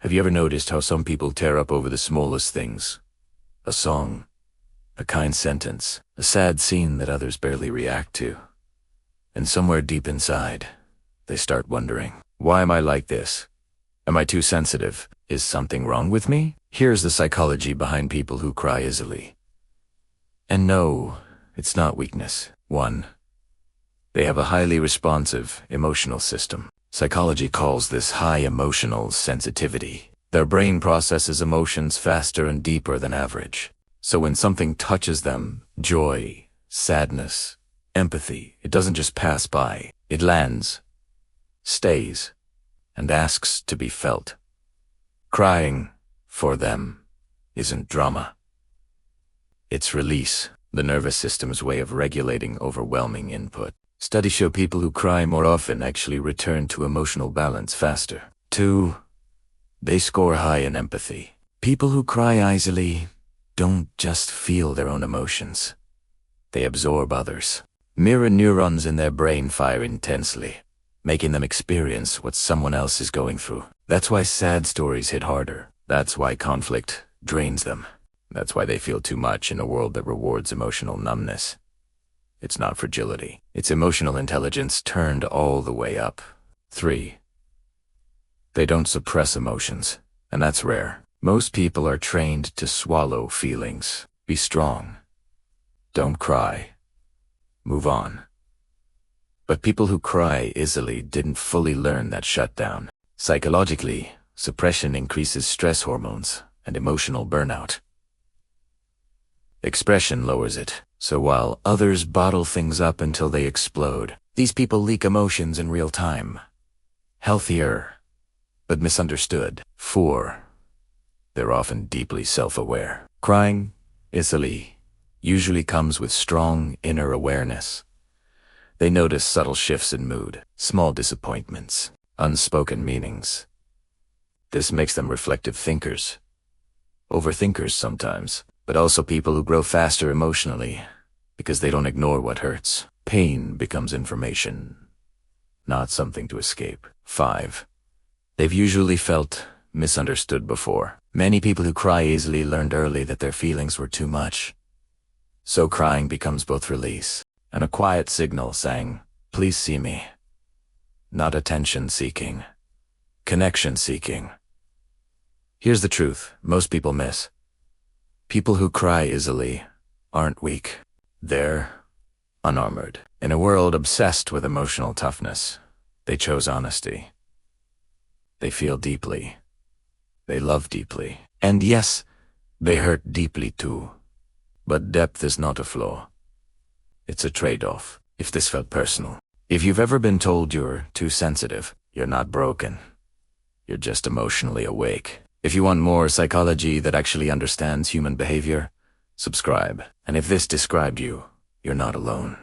Have you ever noticed how some people tear up over the smallest things? A song, a kind sentence, a sad scene that others barely react to. And somewhere deep inside, they start wondering, why am I like this? Am I too sensitive? Is something wrong with me? Here's the psychology behind people who cry easily. And no, it's not weakness. 1. They have a highly responsive emotional system. Psychology calls this high emotional sensitivity. Their brain processes emotions faster and deeper than average. So when something touches them, joy, sadness, empathy, it doesn't just pass by. It lands, stays, and asks to be felt. Crying, for them, isn't drama. It's release, the nervous system's way of regulating overwhelming input. Studies show people who cry more often actually return to emotional balance faster. 2. They score high in empathy. People who cry easily don't just feel their own emotions. They absorb others. Mirror neurons in their brain fire intensely, making them experience what someone else is going through. That's why sad stories hit harder. That's why conflict drains them. That's why they feel too much in a world that rewards emotional numbness. It's not fragility. It's emotional intelligence turned all the way up. 3. They don't suppress emotions, and that's rare. Most people are trained to swallow feelings. Be strong. Don't cry. Move on. But people who cry easily didn't fully learn that shutdown. Psychologically, suppression increases stress hormones and emotional burnout. Expression lowers it. So while others bottle things up until they explode, these people leak emotions in real time. Healthier, but misunderstood. 4. They're often deeply self-aware. Crying easily usually comes with strong inner awareness. They notice subtle shifts in mood, small disappointments, unspoken meanings. This makes them reflective thinkers. Overthinkers sometimes, but also people who grow faster emotionally because they don't ignore what hurts. Pain becomes information, not something to escape. 5. They've usually felt misunderstood before. Many people who cry easily learned early that their feelings were too much. So crying becomes both release and a quiet signal saying, please see me. Not attention-seeking, connection-seeking. Here's the truth most people miss. People who cry easily aren't weak. They're unarmored. In a world obsessed with emotional toughness, they chose honesty. They feel deeply. They love deeply. And yes, they hurt deeply too. But depth is not a flaw. It's a trade-off. If this felt personal, if you've ever been told you're too sensitive, you're not broken. You're just emotionally awake. If you want more psychology that actually understands human behavior, subscribe. And if this described you, you're not alone.